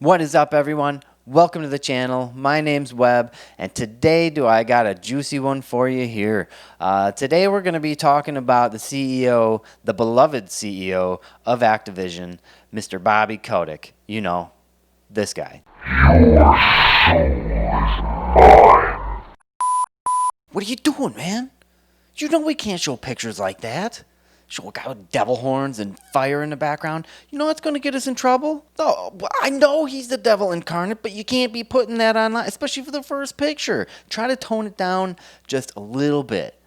What is up, everyone? Welcome to the channel. My name's Webb, and today I got a juicy one for you here. Today we're going to be talking about the CEO, the beloved CEO of Activision, Mr. Bobbykotick. You know, this guy. What are you doing, man? You know we can't show pictures like that. Show a guy with devil horns and fire in the background. You know what's going to get us in trouble? Oh, I know he's the devil incarnate, but you can't be putting that online, especially for the first picture. Try to tone it down just a little bit.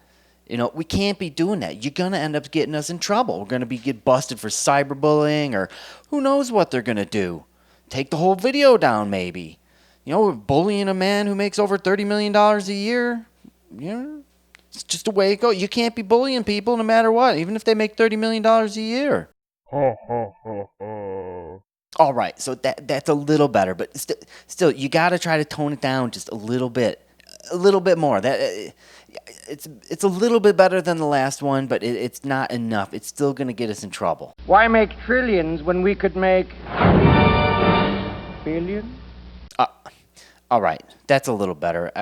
You know, we can't be doing that. You're going to end up getting us in trouble. We're going to get busted for cyberbullying, or who knows what they're going to do. Take the whole video down, maybe. You know, we're bullying a man who makes over $30 million a year. You know, it's just a way it goes. You can't be bullying people no matter what, even if they make $30 million a year. All right, so that's a little better, but still, you got to try to tone it down just a little bit more. It's a little bit better than the last one, but it's not enough. It's still going to get us in trouble. Why make trillions when we could make billions? All right, that's a little better.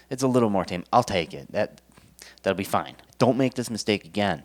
It's a little more tame. I'll take it. That'll be fine. Don't make this mistake again.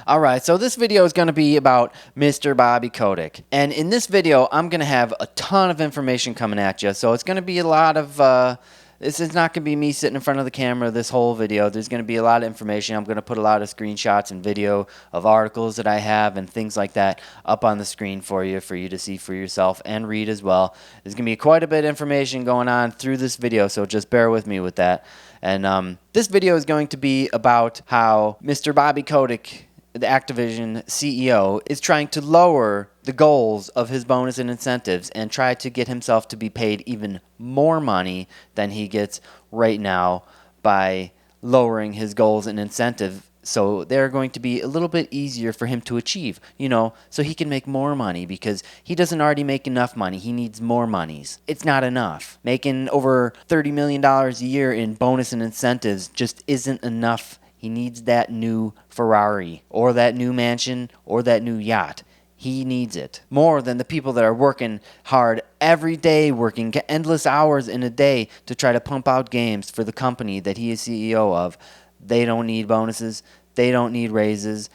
Alright, so this video is going to be about Mr. Bobbykotick. And in this video, I'm going to have a ton of information coming at you. So it's going to be a lot of... this is not going to be me sitting in front of the camera this whole video. There's going to be a lot of information. I'm going to put a lot of screenshots and video of articles that I have and things like that up on the screen for you to see for yourself and read as well. There's going to be quite a bit of information going on through this video, so just bear with me with that. And this video is going to be about how Mr. Bobbykotick, the Activision CEO, is trying to lower the goals of his bonus and incentives and try to get himself to be paid even more money than he gets right now by lowering his goals and incentive. So they're going to be a little bit easier for him to achieve, you know, so he can make more money because he doesn't already make enough money. He needs more monies. It's not enough. Making over $30 million a year in bonus and incentives just isn't enough. He needs that new Ferrari or that new mansion or that new yacht. He needs it more than the people that are working hard every day, working endless hours in a day to try to pump out games for the company that he is CEO of. They don't need bonuses. They don't need raises.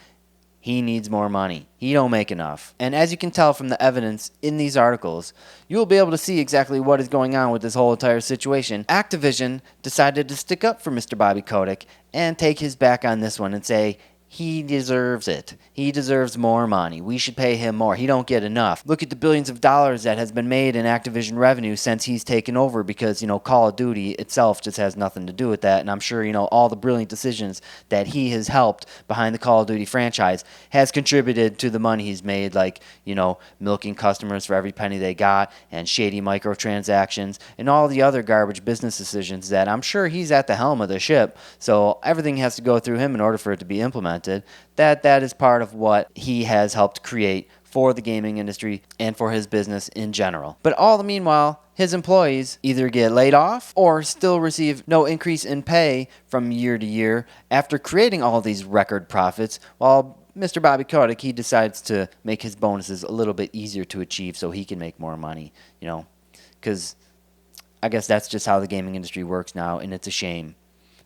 He needs more money. He don't make enough. And as you can tell from the evidence in these articles, you will be able to see exactly what is going on with this whole entire situation. Activision decided to stick up for Mr. Bobbykotick and take his back on this one and say, he deserves it. He deserves more money. We should pay him more. He don't get enough. Look at the billions of dollars that has been made in Activision revenue since he's taken over because, you know, Call of Duty itself just has nothing to do with that. And I'm sure, you know, all the brilliant decisions that he has helped behind the Call of Duty franchise has contributed to the money he's made, like, you know, milking customers for every penny they got and shady microtransactions and all the other garbage business decisions that I'm sure he's at the helm of the ship. So everything has to go through him in order for it to be implemented. That is part of what he has helped create for the gaming industry and for his business in general. But all the meanwhile, his employees either get laid off or still receive no increase in pay from year to year after creating all these record profits, while Mr. Bobbykotick, he decides to make his bonuses a little bit easier to achieve so he can make more money, you know, because I guess that's just how the gaming industry works now, and it's a shame.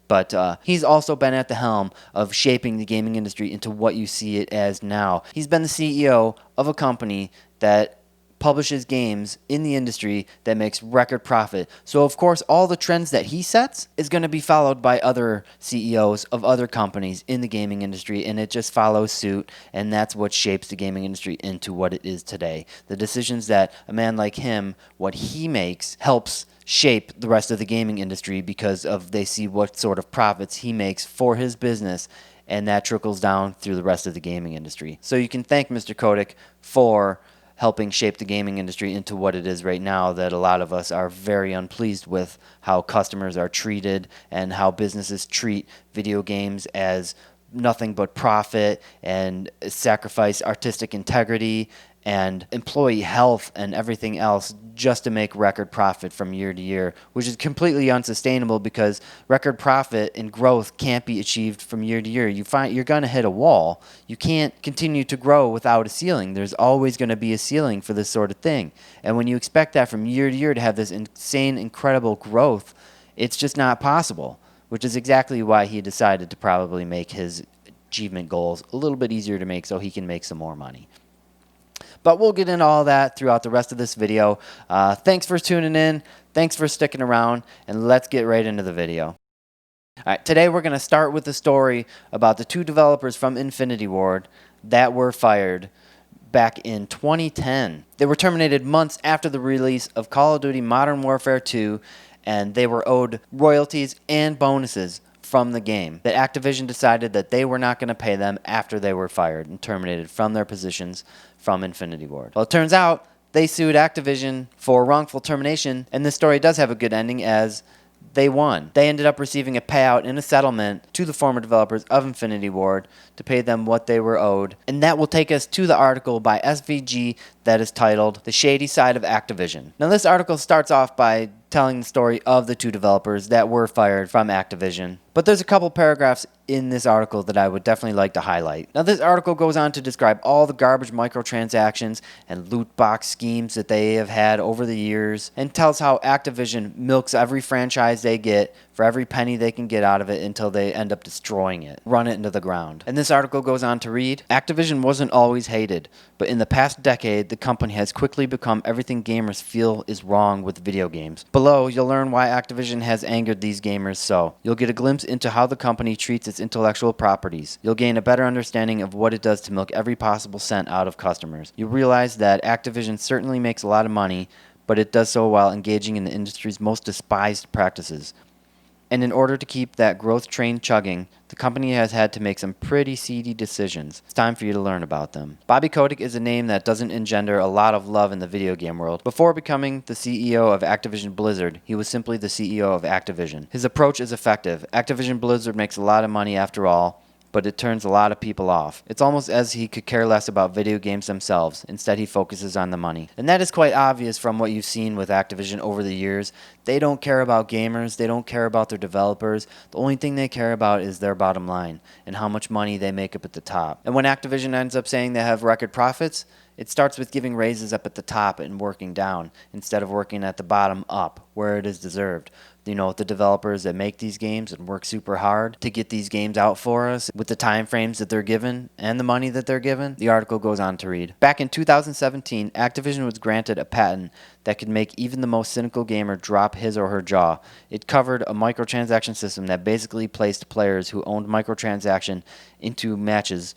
But he's also been at the helm of shaping the gaming industry into what you see it as now. He's been the CEO of a company that publishes games in the industry that makes record profit. So, of course, all the trends that he sets is going to be followed by other CEOs of other companies in the gaming industry, and it just follows suit, and that's what shapes the gaming industry into what it is today. The decisions that a man like him, what he makes, helps shape the rest of the gaming industry because of they see what sort of profits he makes for his business, and that trickles down through the rest of the gaming industry. So you can thank Mr. Kotick for helping shape the gaming industry into what it is right now, that a lot of us are very unpleased with how customers are treated and how businesses treat video games as nothing but profit and sacrifice artistic integrity and employee health and everything else just to make record profit from year to year, which is completely unsustainable because record profit and growth can't be achieved from year to year. You're going to hit a wall. You can't continue to grow without a ceiling. There's always going to be a ceiling for this sort of thing. And when you expect that from year to year to have this insane, incredible growth, it's just not possible, which is exactly why he decided to probably make his achievement goals a little bit easier to make so he can make some more money. But we'll get into all that throughout the rest of this video. Thanks for tuning in. Thanks for sticking around. And let's get right into the video. All right, today we're going to start with the story about the 2 developers from Infinity Ward that were fired back in 2010. They were terminated months after the release of Call of Duty Modern Warfare 2, and they were owed royalties and bonuses from the game that Activision decided that they were not going to pay them after they were fired and terminated from their positions from Infinity Ward. Well, it turns out they sued Activision for wrongful termination, and this story does have a good ending as they won. They ended up receiving a payout in a settlement to the former developers of Infinity Ward to pay them what they were owed. And that will take us to the article by SVG that is titled The Shady Side of Activision. Now, this article starts off by telling the story of the 2 developers that were fired from Activision. But there's a couple paragraphs in this article that I would definitely like to highlight. Now, this article goes on to describe all the garbage microtransactions and loot box schemes that they have had over the years and tells how Activision milks every franchise they get for every penny they can get out of it until they end up destroying it, run it into the ground. And this article goes on to read, Activision wasn't always hated, but in the past decade, the company has quickly become everything gamers feel is wrong with video games. Below, you'll learn why Activision has angered these gamers so. You'll get a glimpse into how the company treats its intellectual properties. You'll gain a better understanding of what it does to milk every possible cent out of customers. You'll realize that Activision certainly makes a lot of money, but it does so while engaging in the industry's most despised practices. And in order to keep that growth train chugging, the company has had to make some pretty seedy decisions. It's time for you to learn about them. Bobbykotick is a name that doesn't engender a lot of love in the video game world. Before becoming the CEO of Activision Blizzard, he was simply the CEO of Activision. His approach is effective. Activision Blizzard makes a lot of money after all, but it turns a lot of people off. It's almost as he could care less about video games themselves. Instead, he focuses on the money. And that is quite obvious from what you've seen with Activision over the years. They don't care about gamers. They don't care about their developers. The only thing they care about is their bottom line and how much money they make up at the top. And when Activision ends up saying they have record profits, it starts with giving raises up at the top and working down instead of working at the bottom up where it is deserved. You know, the developers that make these games and work super hard to get these games out for us with the time frames that they're given and the money that they're given. The article goes on to read, back in 2017, Activision was granted a patent that could make even the most cynical gamer drop his or her jaw. It covered a microtransaction system that basically placed players who owned microtransaction into matches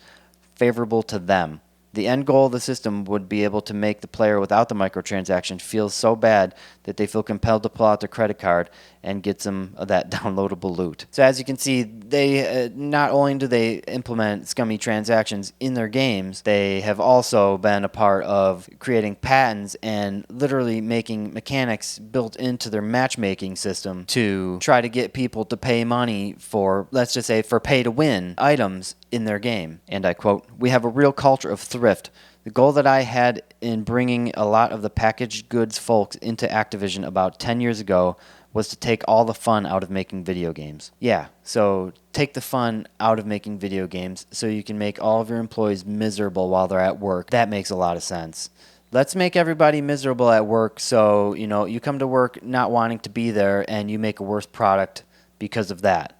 favorable to them. The end goal of the system would be able to make the player without the microtransaction feel so bad that they feel compelled to pull out their credit card and get some of that downloadable loot. So as you can see, they not only do they implement scummy transactions in their games, they have also been a part of creating patents and literally making mechanics built into their matchmaking system to try to get people to pay money for, let's just say, for pay-to-win items in their game. And I quote, "We have a real culture of thrift. The goal that I had in bringing a lot of the packaged goods folks into Activision about 10 years ago was to take all the fun out of making video games." Yeah, so take the fun out of making video games so you can make all of your employees miserable while they're at work. That makes a lot of sense. Let's make everybody miserable at work so, you know, you come to work not wanting to be there and you make a worse product because of that.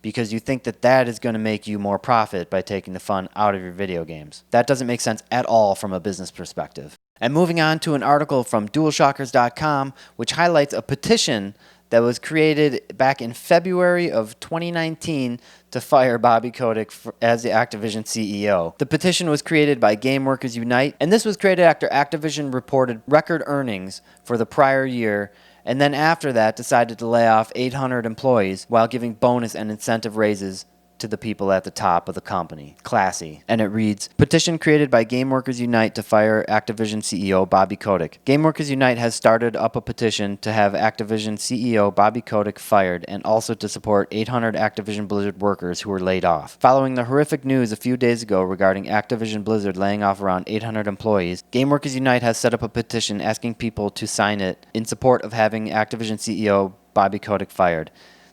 Because you think that that is going to make you more profit by taking the fun out of your video games. That doesn't make sense at all from a business perspective. And moving on to an article from DualShockers.com, which highlights a petition that was created back in February of 2019 to fire Bobbykotick as the Activision CEO. The petition was created by Game Workers Unite, and this was created after Activision reported record earnings for the prior year, and then after that decided to lay off 800 employees while giving bonus and incentive raises to the people at the top of the company. Classy. And it reads, petition created by Game Workers Unite to fire Activision CEO Bobbykotick. Game Workers Unite has started up a petition to have Activision CEO Bobbykotick fired and also to support 800 Activision Blizzard workers who were laid off. Following the horrific news a few days ago regarding Activision Blizzard laying off around 800 employees, Game Workers Unite has set up a petition asking people to sign it in support of having Activision CEO Bobbykotick fired.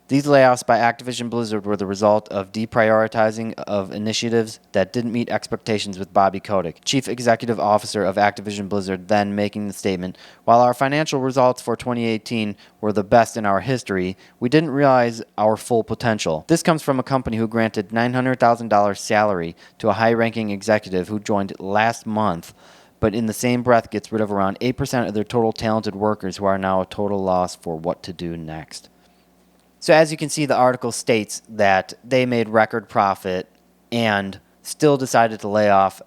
These layoffs by Activision Blizzard were the result of deprioritizing of initiatives that didn't meet expectations, with Bobbykotick, Chief Executive Officer of Activision Blizzard, then making the statement, "While our financial results for 2018 were the best in our history, we didn't realize our full potential." This comes from a company who granted $900,000 salary to a high-ranking executive who joined last month, but in the same breath gets rid of around 8% of their total talented workers who are now a total loss for what to do next. So as you can see, the article states that they made record profit and still decided to lay off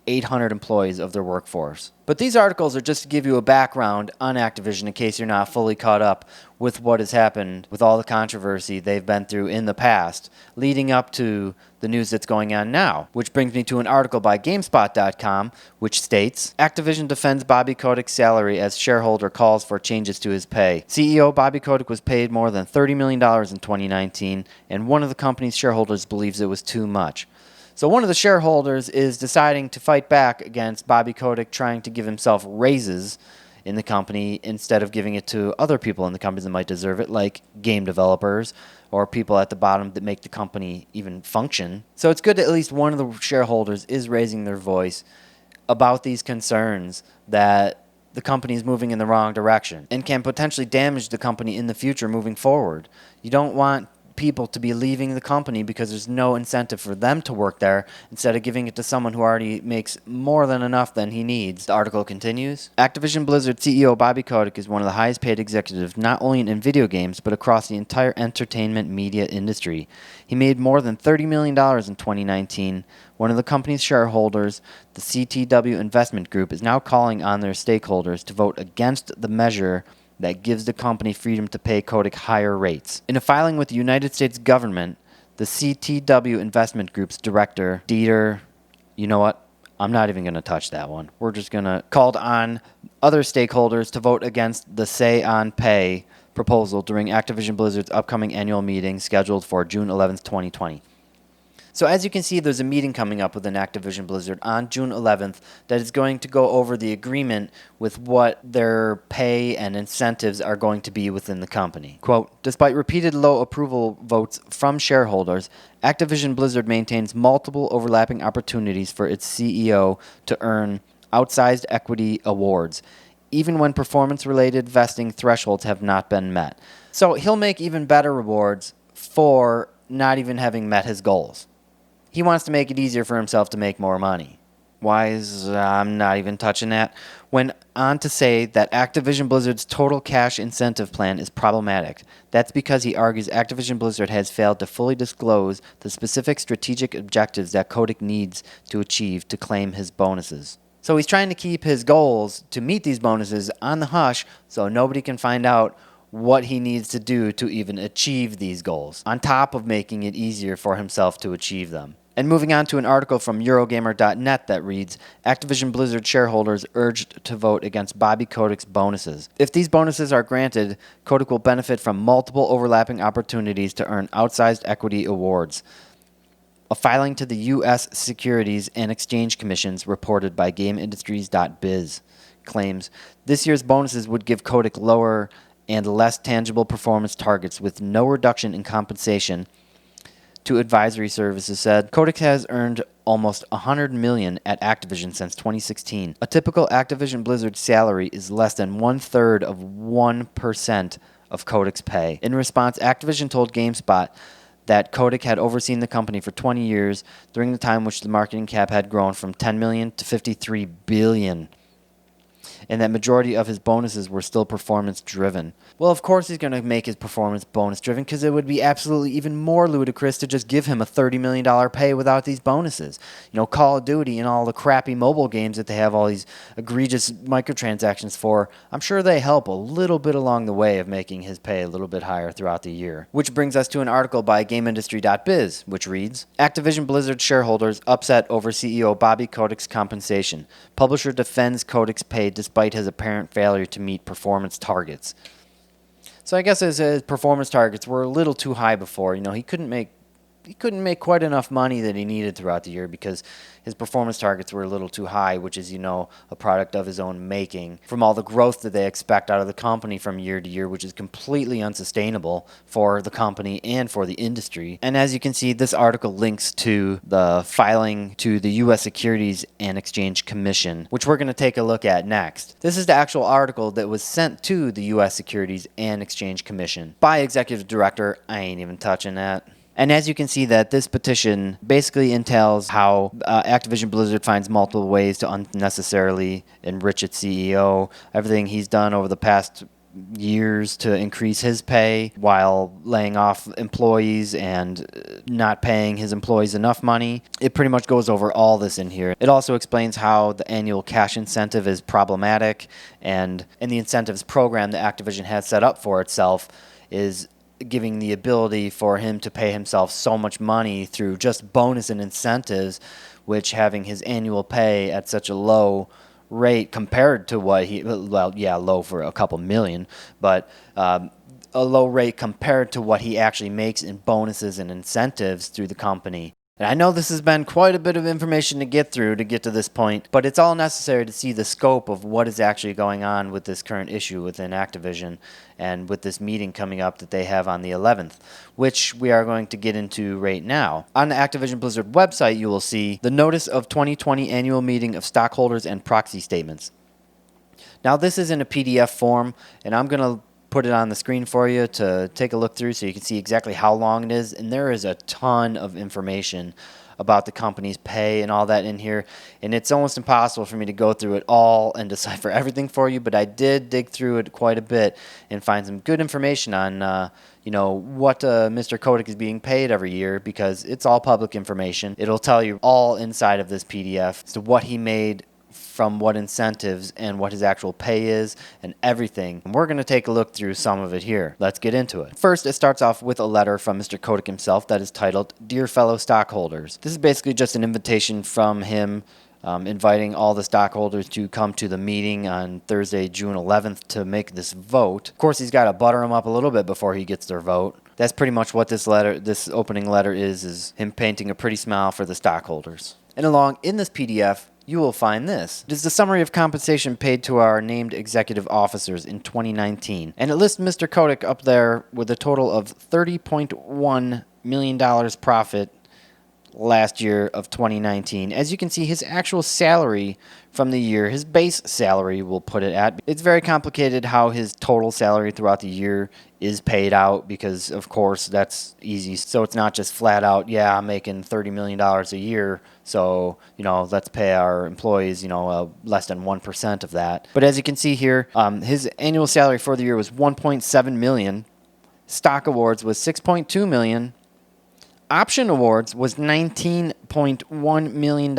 800 employees of their workforce. But these articles are just to give you a background on Activision in case you're not fully caught up with what has happened with all the controversy they've been through in the past, leading up to the news that's going on now. Which brings me to an article by GameSpot.com, which states, Activision defends Bobbykotick's salary as shareholder calls for changes to his pay. CEO Bobbykotick was paid more than $30 million in 2019, and one of the company's shareholders believes it was too much. So one of the shareholders is deciding to fight back against Bobbykotick trying to give himself raises in the company instead of giving it to other people in the company that might deserve it, like game developers or people at the bottom that make the company even function. So it's good that at least one of the shareholders is raising their voice about these concerns that the company is moving in the wrong direction and can potentially damage the company in the future moving forward. You don't want people to be leaving the company because there's no incentive for them to work there instead of giving it to someone who already makes more than enough than he needs. The article continues. Activision Blizzard CEO Bobbykotick is one of the highest paid executives not only in video games but across the entire entertainment media industry. He made more than $30 million in 2019. One of the company's shareholders, the CTW Investment Group, is now calling on their stakeholders to vote against the measure that gives the company freedom to pay Kotick higher rates. In a filing with the United States government, the CTW Investment Group's director, Dieter, you know what? I'm not even going to touch that one. We're just going to called on other stakeholders to vote against the Say on Pay proposal during Activision Blizzard's upcoming annual meeting scheduled for June 11th, 2020. So as you can see, there's a meeting coming up within Activision Blizzard on June 11th that is going to go over the agreement with what their pay and incentives are going to be within the company. Quote, despite repeated low approval votes from shareholders, Activision Blizzard maintains multiple overlapping opportunities for its CEO to earn outsized equity awards, even when performance-related vesting thresholds have not been met. So he'll make even better rewards for not even having met his goals. He wants to make it easier for himself to make more money. Why is I'm not even touching that? Went on to say that Activision Blizzard's total cash incentive plan is problematic. That's because he argues Activision Blizzard has failed to fully disclose the specific strategic objectives that Kotick needs to achieve to claim his bonuses. So he's trying to keep his goals to meet these bonuses on the hush so nobody can find out what he needs to do to even achieve these goals, on top of making it easier for himself to achieve them. And moving on to an article from Eurogamer.net that reads, Activision Blizzard shareholders urged to vote against Bobbykotick's bonuses. If these bonuses are granted, Kotick will benefit from multiple overlapping opportunities to earn outsized equity awards. A filing to the U.S. Securities and Exchange Commissions reported by GameIndustries.biz claims this year's bonuses would give Kotick lower and less tangible performance targets with no reduction in compensation. To advisory services said, Kotick has earned almost $100 million at Activision since 2016. A typical Activision Blizzard salary is less than 1/3 of 1% of Kotick's pay. In response, Activision told GameSpot that Kotick had overseen the company for 20 years during the time which the marketing cap had grown from $10 million to $53 billion. and that majority of his bonuses were still performance driven. Well, of course he's going to make his performance bonus driven, because it would be absolutely even more ludicrous to just give him a $30 million pay without these bonuses. You know, Call of Duty and all the crappy mobile games that they have all these egregious microtransactions for, I'm sure they help a little bit along the way of making his pay a little bit higher throughout the year. Which brings us to an article by GameIndustry.biz, which reads, Activision Blizzard shareholders upset over CEO Bobbykotick's compensation. Publisher defends Kotick's pay despite his apparent failure to meet performance targets. So I guess his performance targets were a little too high before. You know, he couldn't make quite enough money that he needed throughout the year because his performance targets were a little too high, which is, you know, a product of his own making from all the growth that they expect out of the company from year to year, which is completely unsustainable for the company and for the industry. And as you can see, this article links to the filing to the U.S. Securities and Exchange Commission, which we're going to take a look at next. This is the actual article that was sent to the U.S. Securities and Exchange Commission by Executive Director. I ain't even touching that. And as you can see, that this petition basically entails how Activision Blizzard finds multiple ways to unnecessarily enrich its CEO, everything he's done over the past years to increase his pay while laying off employees and not paying his employees enough money. It pretty much goes over all this in here. It also explains how the annual cash incentive is problematic, and the incentives program that Activision has set up for itself is giving the ability for him to pay himself so much money through just bonus and incentives, which having his annual pay at such a low rate compared to what he, well, yeah, low for a couple million, but a low rate compared to what he actually makes in bonuses and incentives through the company. And I know this has been quite a bit of information to get through to get to this point, but it's all necessary to see the scope of what is actually going on with this current issue within Activision and with this meeting coming up that they have on the 11th, which we are going to get into right now. On the Activision Blizzard website, you will see the Notice of 2020 Annual Meeting of Stockholders and Proxy Statements. Now, this is in a PDF form, and I'm going to put it on the screen for you to take a look through so you can see exactly how long it is. And there is a ton of information about the company's pay and all that in here, and it's almost impossible for me to go through it all and decipher everything for you, but I did dig through it quite a bit and find some good information on you know, what Mr. Kotick is being paid every year, because it's all public information. It'll tell you all inside of this PDF as to what he made from what incentives and what his actual pay is and everything. And we're going to take a look through some of it here. Let's get into it. First, it starts off with a letter from Mr. Kotick himself that is titled, Dear Fellow Stockholders. This is basically just an invitation from him inviting all the stockholders to come to the meeting on Thursday, June 11th to make this vote. Of course, he's got to butter them up a little bit before he gets their vote. That's pretty much what this opening letter is him painting a pretty smile for the stockholders. And along in this PDF, you will find this. It is the summary of compensation paid to our named executive officers in 2019. And it lists Mr. Kotick up there with a total of $30.1 million profit last year of 2019. As you can see, his actual salary from the year, his base salary, we'll put it at. It's very complicated how his total salary throughout the year is paid out because, of course, that's easy. So it's not just flat out, yeah, I'm making $30 million a year, so, you know, let's pay our employees, you know, less than 1% of that. But as you can see here, his annual salary for the year was $1.7 million. Stock awards was $6.2 million. Option awards was $19.1 million.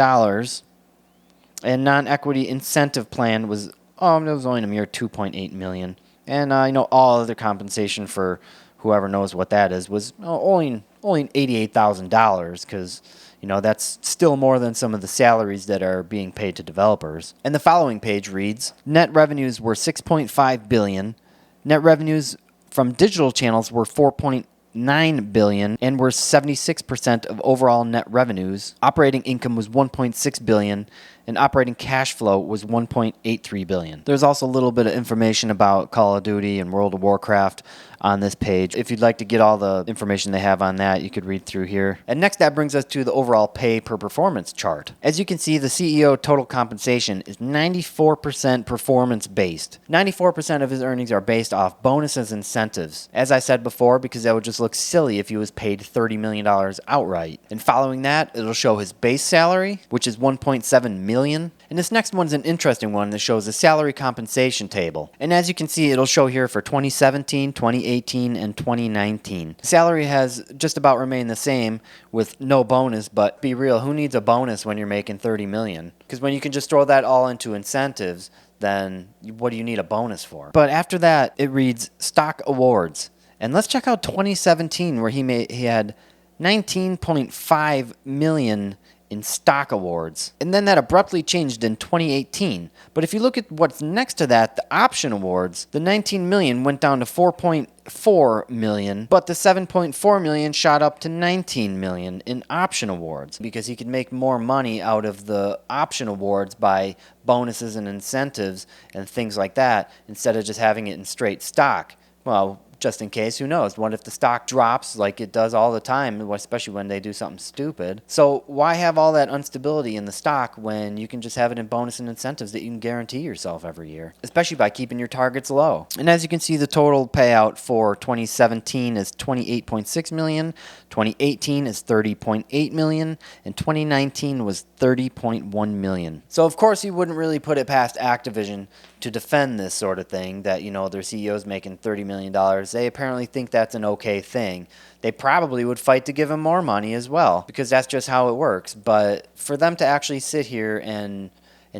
And non-equity incentive plan was, it was only a mere $2.8 million. And you know, all other compensation for whoever knows what that is was only $88,000, because you know that's still more than some of the salaries that are being paid to developers. And the following page reads: Net revenues were $6.5 billion. Net revenues from digital channels were $4.9 billion and were 76% of overall net revenues. Operating income was $1.6 billion. And operating cash flow was $1.83 billion. There's also a little bit of information about Call of Duty and World of Warcraft on this page. If you'd like to get all the information they have on that, you could read through here. And next, that brings us to the overall pay per performance chart. As you can see, the CEO total compensation is 94% performance-based. 94% of his earnings are based off bonuses and incentives. As I said before, because that would just look silly if he was paid $30 million outright. And following that, it'll show his base salary, which is $1.7 million. million. And this next one's an interesting one that shows a salary compensation table. And as you can see, it'll show here for 2017, 2018, and 2019. Salary has just about remained the same with no bonus, but be real, who needs a bonus when you're making $30 million? Because when you can just throw that all into incentives, then what do you need a bonus for? But after that, it reads stock awards. And let's check out 2017, where he had 19.5 million in stock awards. And then that abruptly changed in 2018. But if you look at what's next to that, the option awards, the 19 million went down to 4.4 million, but the 7.4 million shot up to 19 million in option awards because he could make more money out of the option awards by bonuses and incentives and things like that instead of just having it in straight stock. Well, just in case, who knows? What if the stock drops like it does all the time, especially when they do something stupid? So why have all that instability in the stock when you can just have it in bonus and incentives that you can guarantee yourself every year, especially by keeping your targets low? And as you can see, the total payout for 2017 is 28.6 million, 2018 is 30.8 million, and 2019 was 30.1 million. So of course you wouldn't really put it past Activision to defend this sort of thing, that, you know, their CEO's making $30 million. They apparently think that's an okay thing. They probably would fight to give him more money as well, because that's just how it works. But for them to actually sit here and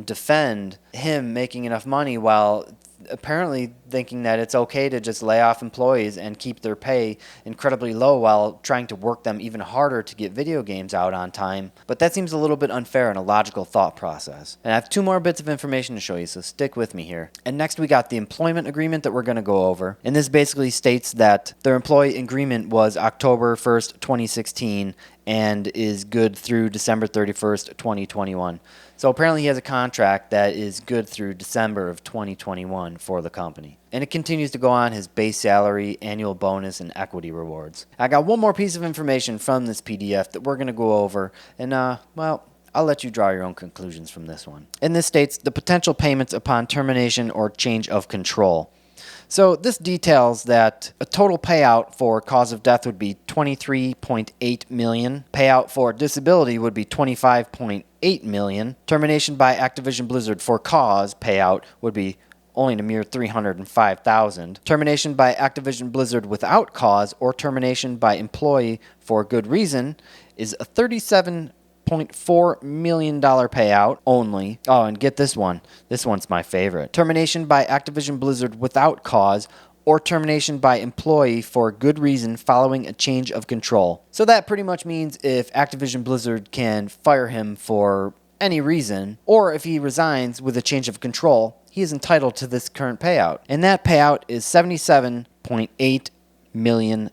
defend him making enough money while apparently thinking that it's okay to just lay off employees and keep their pay incredibly low while trying to work them even harder to get video games out on time. But that seems a little bit unfair in a logical thought process. And I have two more bits of information to show you, so stick with me here. And next we got the employment agreement that we're going to go over. And this basically states that their employee agreement was October 1st, 2016 and is good through December 31st, 2021. So apparently he has a contract that is good through December of 2021 for the company. And it continues to go on his base salary, annual bonus, and equity rewards. I got one more piece of information from this PDF that we're going to go over, and well, I'll let you draw your own conclusions from this one. And this states the potential payments upon termination or change of control. So this details that a total payout for cause of death would be $23.8 million. Payout for disability would be $25.8 million. Termination by Activision Blizzard for cause payout would be only a mere $305,000. Termination by Activision Blizzard without cause or termination by employee for good reason is a $37.4 million payout only. Oh, and get this one. This one's my favorite. Termination by Activision Blizzard without cause or termination by employee for good reason following a change of control. So that pretty much means if Activision Blizzard can fire him for any reason, or if he resigns with a change of control, he is entitled to this current payout. And that payout is $77.8 million.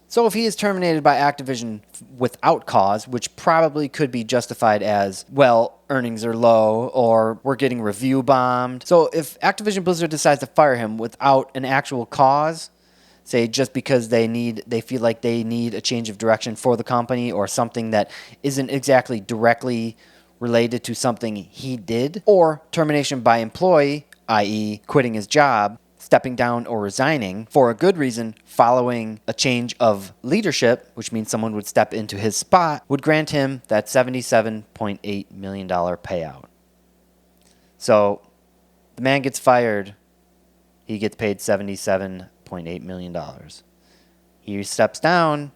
So if he is terminated by Activision without cause, which probably could be justified as, well, earnings are low or we're getting review bombed. So if Activision Blizzard decides to fire him without an actual cause, say just because they feel like they need a change of direction for the company or something that isn't exactly directly related to something he did, or termination by employee, i.e. quitting his job, stepping down or resigning for a good reason following a change of leadership, which means someone would step into his spot, would grant him that $77.8 million payout. So the man gets fired, he gets paid $77.8 million. He steps down,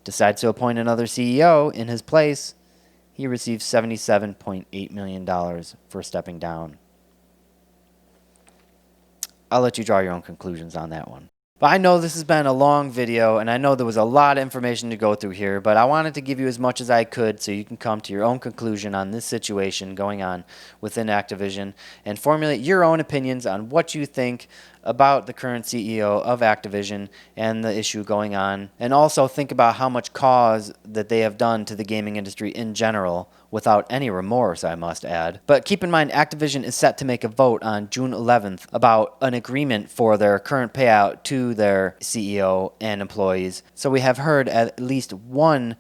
decides to appoint another CEO in his place, he receives $77.8 million for stepping down. I'll let you draw your own conclusions on that one. But I know this has been a long video, and I know there was a lot of information to go through here, but I wanted to give you as much as I could so you can come to your own conclusion on this situation going on within Activision and formulate your own opinions on what you think about the current CEO of Activision and the issue going on, and also think about how much cause that they have done to the gaming industry in general without any remorse, I must add. But keep in mind, Activision is set to make a vote on June 11th about an agreement for their current payout to their CEO and employees. So we have heard at least one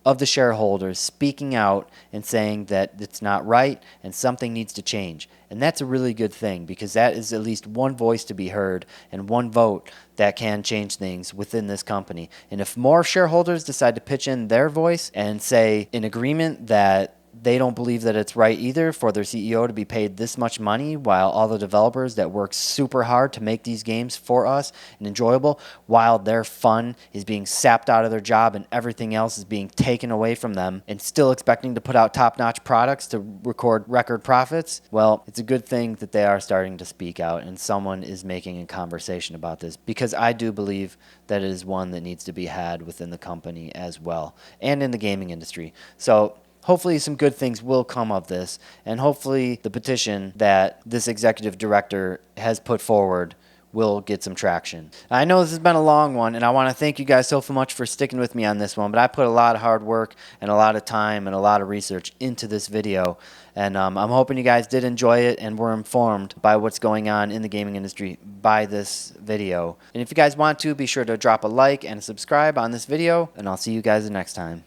of the shareholders speaking out and saying that it's not right and something needs to change. And that's a really good thing, because that is at least one voice to be heard and one vote that can change things within this company. And if more shareholders decide to pitch in their voice and say in agreement that they don't believe that it's right either for their CEO to be paid this much money while all the developers that work super hard to make these games for us and enjoyable, while their fun is being sapped out of their job and everything else is being taken away from them, and still expecting to put out top-notch products to record record profits. Well, it's a good thing that they are starting to speak out and someone is making a conversation about this, because I do believe that it is one that needs to be had within the company as well and in the gaming industry. So hopefully some good things will come of this, and hopefully the petition that this executive director has put forward will get some traction. I know this has been a long one, and I want to thank you guys so much for sticking with me on this one, but I put a lot of hard work and a lot of time and a lot of research into this video, and I'm hoping you guys did enjoy it and were informed by what's going on in the gaming industry by this video. And if you guys want to, be sure to drop a like and subscribe on this video, and I'll see you guys the next time.